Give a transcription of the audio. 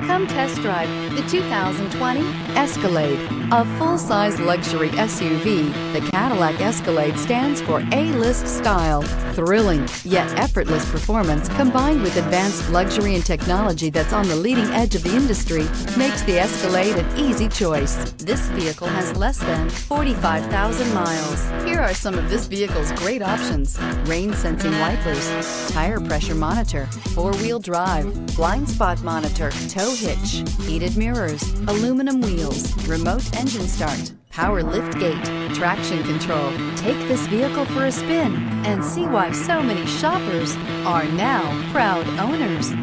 Come test drive the 2020 Escalade. A full-size luxury SUV, the Cadillac Escalade stands for A-list style. Thrilling, yet effortless performance combined with advanced luxury and technology that's on the leading edge of the industry makes the Escalade an easy choice. This vehicle has less than 45,000 miles. Here are some of this vehicle's great options: rain-sensing wipers, tire pressure monitor, four-wheel drive, blind spot monitor, tow hitch, heated mirrors, aluminum wheels, remote engine start, power lift gate, traction control. Take this vehicle for a spin and see why so many shoppers are now proud owners.